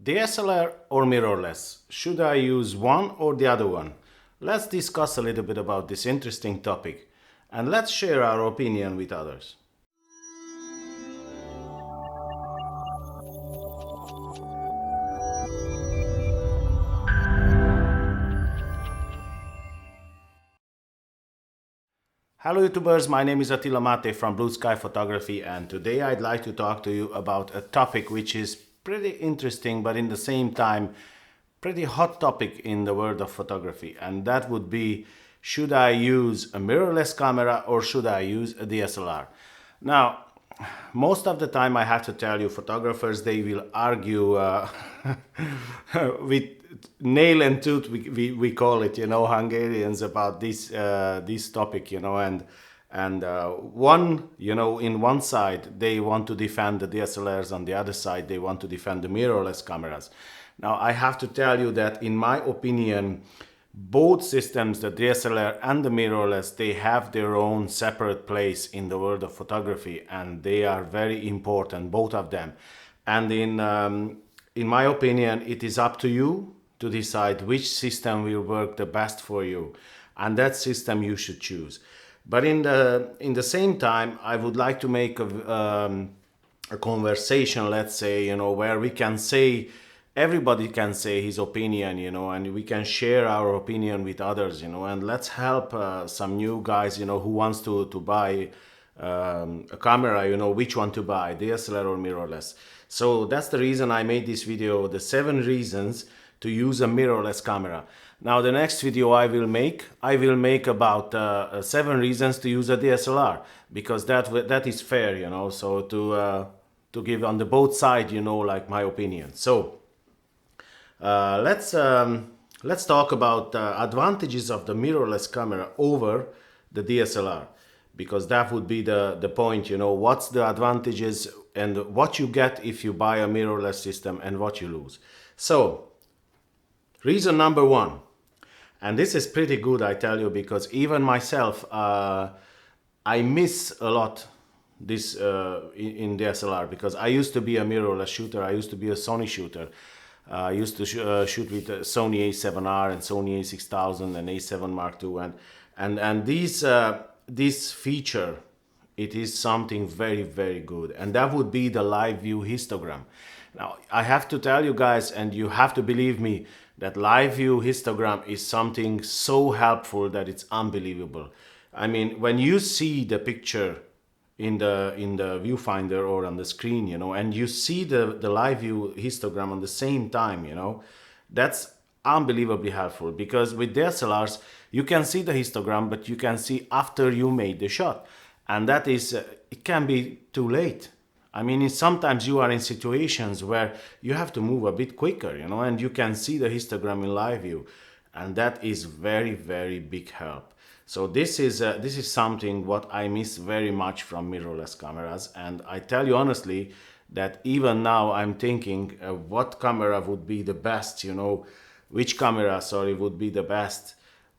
DSLR or mirrorless? Should I use one or the other one? Let's discuss a little bit about this interesting topic and let's share our opinion with others. Hello YouTubers, my name is Attila Mathe from Blue Sky Photography, and today I'd like to talk to you about a topic which is pretty interesting but in the same time pretty hot topic in the world of photography, and that would be, should I use a mirrorless camera or should I use a DSLR? Now, most of the time I have to tell you, photographers, they will argue with nail and tooth, we call it, Hungarians, about this topic, and one, in one side they want to defend the DSLRs, on the other side they want to defend the mirrorless cameras. Now I have to tell you that in my opinion, both systems, the DSLR and the mirrorless, they have their own separate place in the world of photography, and they are very important, both of them. And in my opinion, it is up to you to decide which system will work the best for you, and that system you should choose. But in the same time, I would like to make a conversation, let's say, where we can say, everybody can say his opinion, and we can share our opinion with others, and let's help some new guys, who wants to buy a camera, which one to buy, DSLR or mirrorless. So that's the reason I made this video, the 7 reasons to use a mirrorless camera. Now the next video I will make about 7 reasons to use a DSLR, because that is fair, so to give on the both side, like my opinion. So let's talk about advantages of the mirrorless camera over the DSLR, because that would be the point, what's the advantages and what you get if you buy a mirrorless system and what you lose. So reason number 1, and this is pretty good, I tell you, because even myself, I miss a lot this in DSLR, because I used to be a mirrorless shooter, I used to be a Sony shooter. I used to shoot with Sony A7R and Sony A6000 and A7 Mark II, and this feature, it is something very, very good, and that would be the live view histogram. Now I have to tell you guys, and you have to believe me, that live view histogram is something so helpful that it's unbelievable. I mean, when you see the picture in the viewfinder or on the screen, and you see the live view histogram on the same time, that's unbelievably helpful, because with DSLRs you can see the histogram, but you can see after you made the shot, and that is it can be too late. I mean, sometimes you are in situations where you have to move a bit quicker, and you can see the histogram in live view, and that is very, very big help. So this is something what I miss very much from mirrorless cameras, and I tell you honestly that even now I'm thinking what camera would be the best, which camera, sorry, would be the best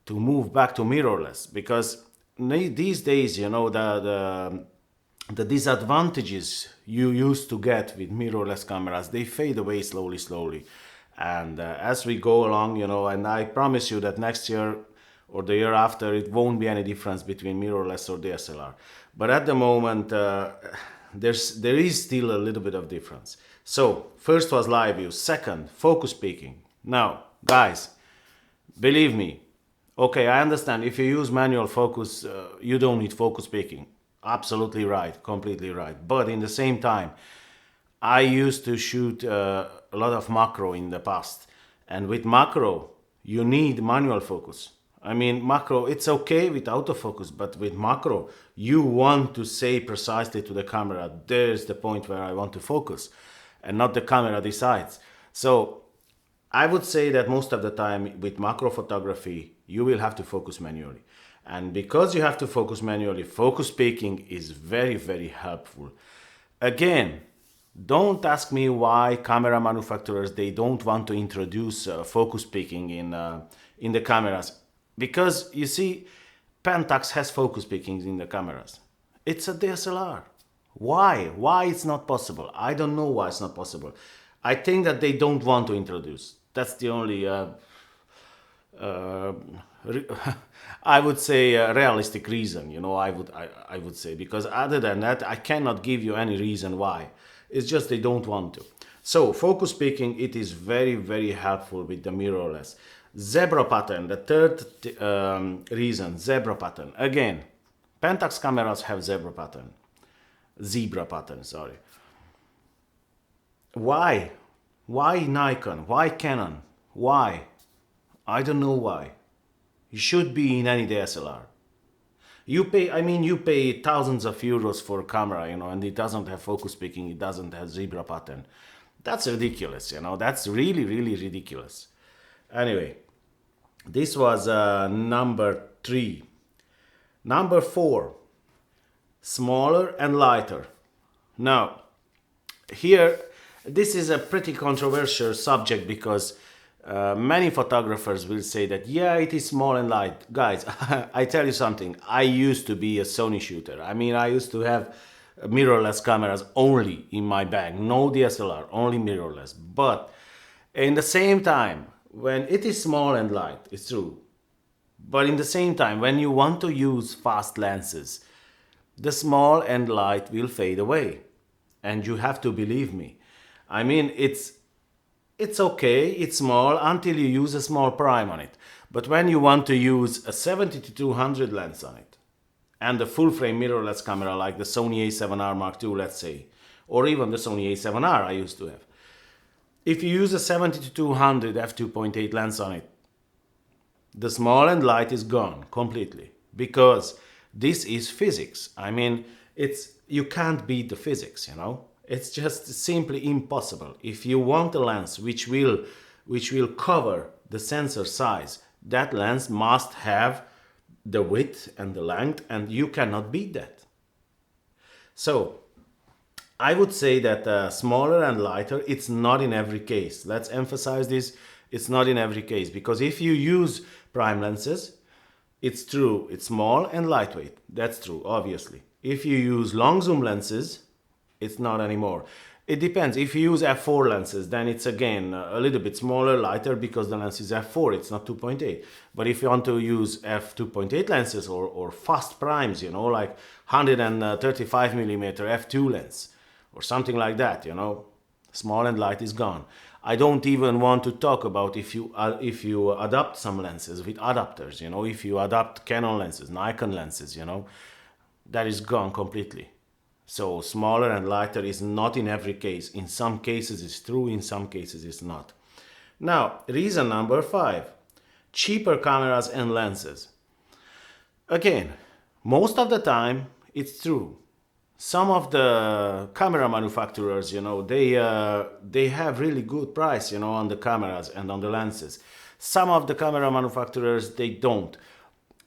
to move back to mirrorless, because these days, the disadvantages you used to get with mirrorless cameras, they fade away slowly, and as we go along, and I promise you that next year or the year after, it won't be any difference between mirrorless or DSLR. But at the moment, there is still a little bit of difference. So first was live view, second, focus peaking. Now, guys, believe me, okay, I understand if you use manual focus, you don't need focus peaking. Absolutely right, completely right. But in the same time, I used to shoot a lot of macro in the past, and with macro, you need manual focus. I mean, macro, it's okay with autofocus, but with macro, you want to say precisely to the camera, there's the point where I want to focus, and not the camera decides. So I would say that most of the time with macro photography, you will have to focus manually. And because you have to focus manually, focus peaking is very, very helpful. Again, don't ask me why camera manufacturers, they don't want to introduce focus peaking in the cameras. Because you see, Pentax has focus peakings in the cameras. It's a DSLR. Why? Why it's not possible? I don't know why it's not possible. I think that they don't want to introduce. That's the only, uh, re- I would say, realistic reason. I would say, because other than that, I cannot give you any reason why. It's just they don't want to. So focus peaking, it is very very helpful with the mirrorless. Zebra pattern, the third reason, zebra pattern. Again, Pentax cameras have zebra pattern. Sorry. Why? Why Nikon? Why Canon? Why? I don't know why. You should be in any DSLR. You pay thousands of euros for a camera, and it doesn't have focus peaking, it doesn't have zebra pattern. That's ridiculous, that's really, really ridiculous. Anyway, this was number 3. Number 4, smaller and lighter. Now, here, this is a pretty controversial subject because many photographers will say that, yeah, it is small and light. Guys, I tell you something. I used to be a Sony shooter. I used to have mirrorless cameras only in my bag. No DSLR, only mirrorless. But in the same time, when it is small and light, it's true. But in the same time, when you want to use fast lenses, the small and light will fade away. And you have to believe me. It's okay, it's small until you use a small prime on it. But when you want to use a 70-200 lens on it, and a full frame mirrorless camera like the Sony A7R Mark II, let's say, or even the Sony A7R I used to have, if you use a 70-200 f2.8 lens on it, the small and light is gone completely, because this is physics. You can't beat the physics, It's just simply impossible. If you want a lens which will cover the sensor size, that lens must have the width and the length, and you cannot beat that. So I would say that smaller and lighter, it's not in every case. Let's emphasize this. It's not in every case, because if you use prime lenses, it's true, it's small and lightweight. That's true, obviously. If you use long zoom lenses, it's not anymore. It depends. If you use f4 lenses, then it's again a little bit smaller, lighter, because the lens is f4, it's not 2.8. But if you want to use f2.8 lenses or fast primes, like 135mm f2 lens or something like that, small and light is gone. I don't even want to talk about if you adapt some lenses with adapters, if you adapt Canon lenses, Nikon lenses, that is gone completely. So smaller and lighter is not in every case. In some cases it's true, in some cases it's not. Now, reason number 5, cheaper cameras and lenses. Again, most of the time it's true. Some of the camera manufacturers, they have really good price, on the cameras and on the lenses. Some of the camera manufacturers, they don't.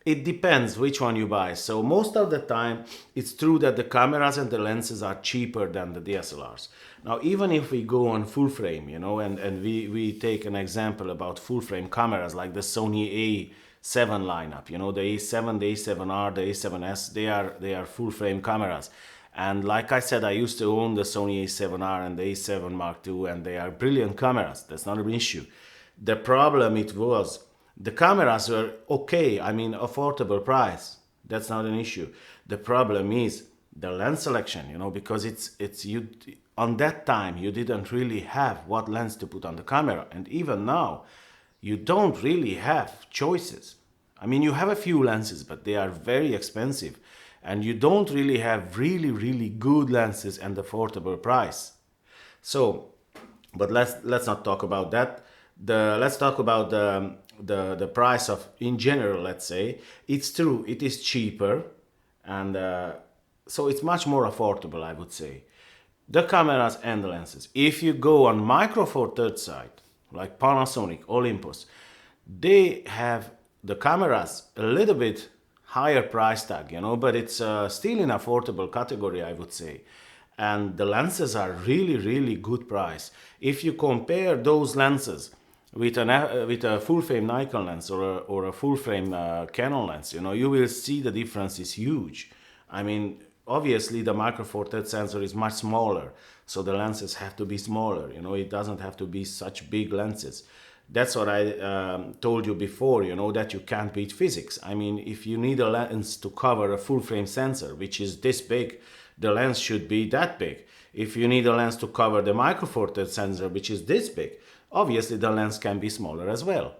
It depends which one you buy. So most of the time, it's true that the cameras and the lenses are cheaper than the DSLRs. Now, even if we go on full frame, and we take an example about full frame cameras like the Sony A7 lineup, the A7, the A7R, the A7S, they are full frame cameras. And like I said, I used to own the Sony A7R and the A7 Mark II, and they are brilliant cameras. That's not an issue. The problem it was, the cameras were okay, affordable price. That's not an issue. The problem is the lens selection, because it's you on that time you didn't really have what lens to put on the camera, and even now you don't really have choices. You have a few lenses, but they are very expensive, and you don't really have really, really good lenses and affordable price. So, but let's not talk about that. Let's talk about the price of, in general, let's say. It's true, it is cheaper, and so it's much more affordable, I would say. The cameras and the lenses. If you go on Micro Four Thirds side, like Panasonic, Olympus, they have the cameras a little bit higher price tag, but it's still in affordable category, I would say. And the lenses are really, really good price. If you compare those lenses with a full frame Nikon lens or a full frame Canon lens, you will see the difference is huge. obviously the Micro Four Thirds sensor is much smaller, so the lenses have to be smaller. You know, it doesn't have to be such big lenses. That's what I told you before, you know, that you can't beat physics. I mean, if you need a lens to cover a full frame sensor, which is this big, the lens should be that big. If you need a lens to cover the Micro Four Thirds sensor, which is this big, obviously the lens can be smaller as well.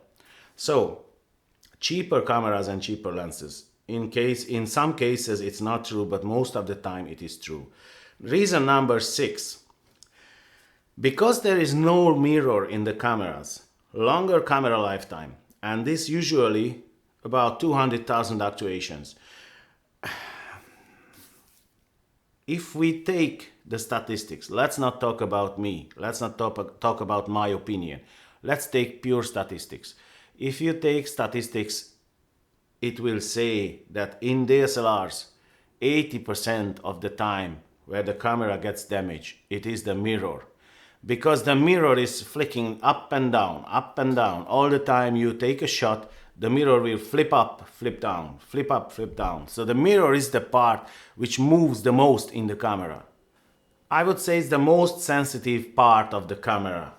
So, cheaper cameras and cheaper lenses. In some cases it's not true, but most of the time it is true. Reason number 6. Because there is no mirror in the cameras, longer camera lifetime, and this usually about 200,000 actuations. If we take the statistics, let's not talk about me, let's not talk about my opinion, let's take pure statistics. If you take statistics, it will say that in DSLRs, 80% of the time where the camera gets damaged, it is the mirror. Because the mirror is flicking up and down, all the time you take a shot, the mirror will flip up, flip down, flip up, flip down. So the mirror is the part which moves the most in the camera. I would say it's the most sensitive part of the camera,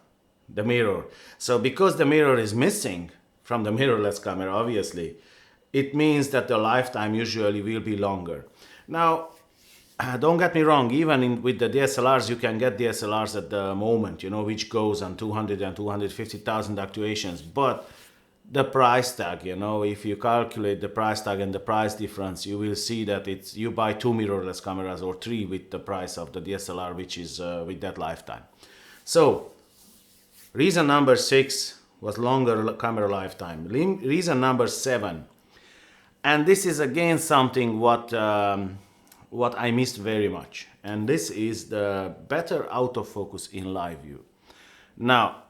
the mirror. So because the mirror is missing from the mirrorless camera, obviously, it means that the lifetime usually will be longer. Now, don't get me wrong, even with the DSLRs, you can get DSLRs at the moment, you know, which goes on 200 and 250,000 actuations. But the price tag, you know, if you calculate the price tag and the price difference, you will see that you buy 2 mirrorless cameras or 3 with the price of the DSLR, which is with that lifetime. So, reason number 6 was longer camera lifetime. Reason number 7, and this is again something what I missed very much, and this is the better autofocus in live view. Now,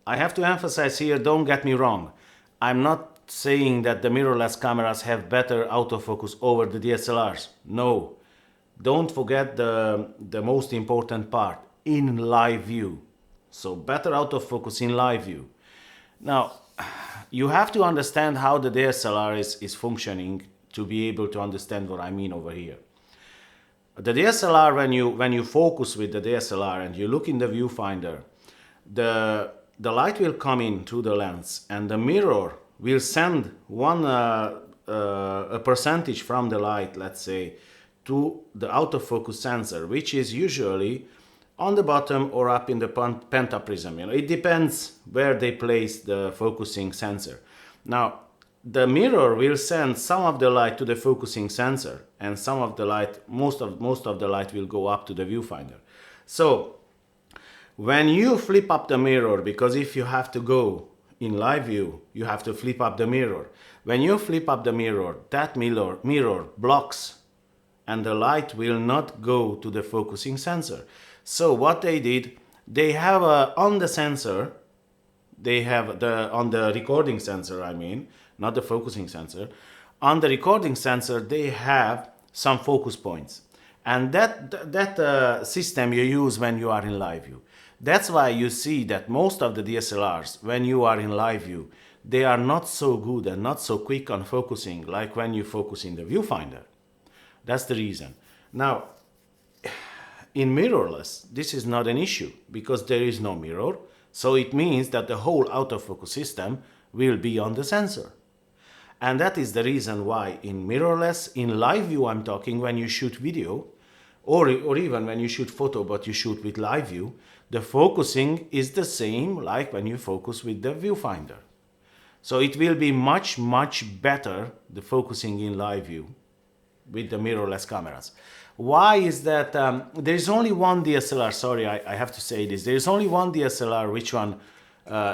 I have to emphasize here, don't get me wrong, I'm not saying that the mirrorless cameras have better autofocus over the DSLRs. No, don't forget the most important part, in live view. So better autofocus in live view. Now, you have to understand how the DSLR is functioning to be able to understand what I mean over here. The DSLR, when you focus with the DSLR and you look in the viewfinder, the light will come in through the lens, and the mirror will send a percentage from the light, let's say, to the autofocus sensor, which is usually on the bottom or up in the pentaprism. You know, it depends where they place the focusing sensor. Now, the mirror will send some of the light to the focusing sensor, and some of the light, most of the light will go up to the viewfinder. So, when you flip up the mirror, because if you have to go in live view, you have to flip up the mirror. When you flip up the mirror, that mirror blocks, and the light will not go to the focusing sensor. So what they did, they have on the sensor, they have on the recording sensor, I mean, not the focusing sensor. On the recording sensor, they have some focus points, and that system you use when you are in live view. That's why you see that most of the DSLRs, when you are in live view, they are not so good and not so quick on focusing like when you focus in the viewfinder. That's the reason. Now, in mirrorless, this is not an issue because there is no mirror, so it means that the whole autofocus system will be on the sensor. And that is the reason why in mirrorless, in live view I'm talking, when you shoot video, or even when you shoot photo but you shoot with live view, the focusing is the same like when you focus with the viewfinder. So it will be much, much better, the focusing in live view with the mirrorless cameras. Why is that? There is only one DSLR, sorry, I have to say this, there is only one DSLR which one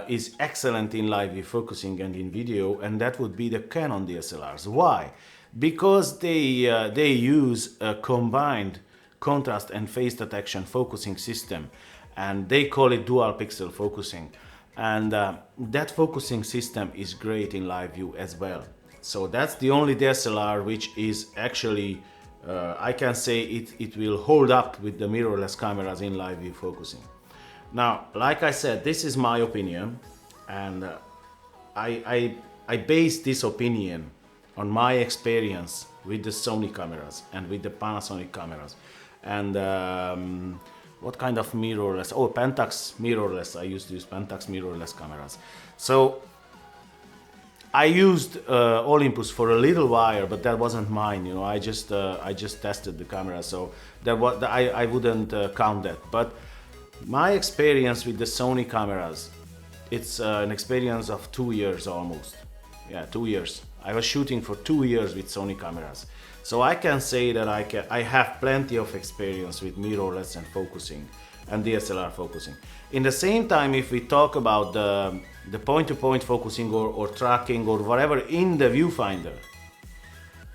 is excellent in live view focusing and in video, and that would be the Canon DSLRs. Why? Because they use a combined contrast and phase detection focusing system, and they call it dual pixel focusing, and that focusing system is great in live view as well. So that's the only DSLR which is actually I can say it will hold up with the mirrorless cameras in live view focusing. Now, like I said, this is my opinion, and I base this opinion on my experience with the Sony cameras and with the Panasonic cameras. And what kind of mirrorless? Oh, Pentax mirrorless. I used to use Pentax mirrorless cameras. So I used Olympus for a little while, but that wasn't mine. You know, I just tested the camera, so that was I wouldn't count that. But my experience with the Sony cameras, it's an experience of 2 years almost. Yeah, 2 years. I was shooting for 2 years with Sony cameras, so I can say that I have plenty of experience with mirrorless and focusing and DSLR focusing. In the same time, if we talk about the point-to-point focusing or tracking or whatever in the viewfinder,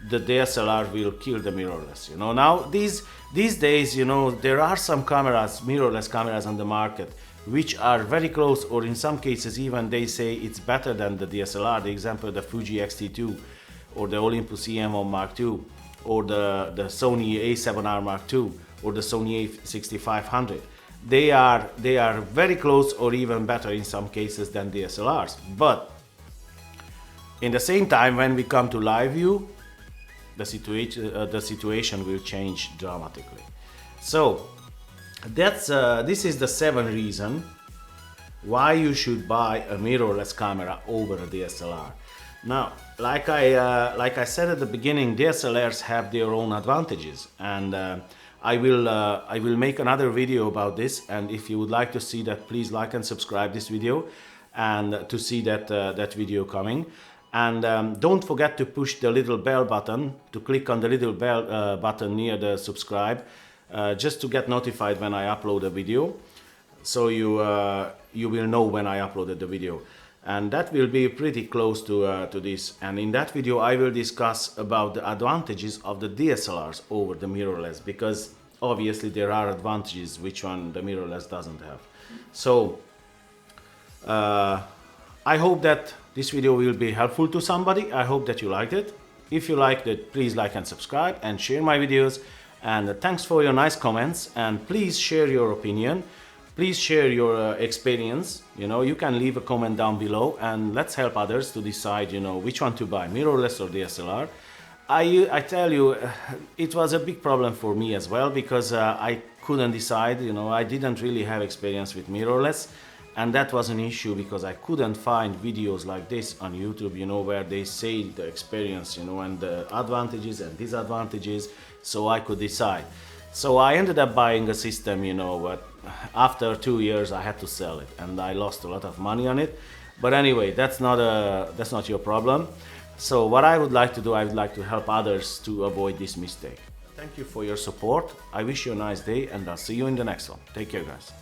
the DSLR will kill the mirrorless. You know, now these days, you know, there are some cameras, mirrorless cameras on the market, which are very close, or in some cases even they say it's better than the DSLR. The example, the Fuji X-T2 or the Olympus EM1 Mark II or the Sony A7R Mark II or the Sony A6500. They are very close or even better in some cases than DSLRs. But in the same time, when we come to live view, the situation will change dramatically. So that's this is the 7 reason why you should buy a mirrorless camera over a DSLR. Now, like I said at the beginning, DSLRs have their own advantages, and I will make another video about this. And if you would like to see that, please like and subscribe this video, and to see that video coming. And don't forget to push the little bell button, to click on the little bell button near the subscribe, just to get notified when I upload a video, so you will know when I uploaded the video. And that will be pretty close to this. And in that video I will discuss about the advantages of the DSLRs over the mirrorless, because obviously there are advantages which one the mirrorless doesn't have. So I hope that this video will be helpful to somebody. I hope that you liked it. If you liked it, please like and subscribe and share my videos. And thanks for your nice comments, and please share your opinion. Please share your experience. You know, you can leave a comment down below, and let's help others to decide, you know, which one to buy, mirrorless or DSLR. I tell you, it was a big problem for me as well, because I couldn't decide. You know, I didn't really have experience with mirrorless, and that was an issue because I couldn't find videos like this on YouTube, you know, where they say the experience, you know, and the advantages and disadvantages, so I could decide. So I ended up buying a system, you know, but after 2 years I had to sell it, and I lost a lot of money on it. But anyway, that's not your problem. So what I would like to do, I would like to help others to avoid this mistake. Thank you for your support. I wish you a nice day, and I'll see you in the next one. Take care, guys.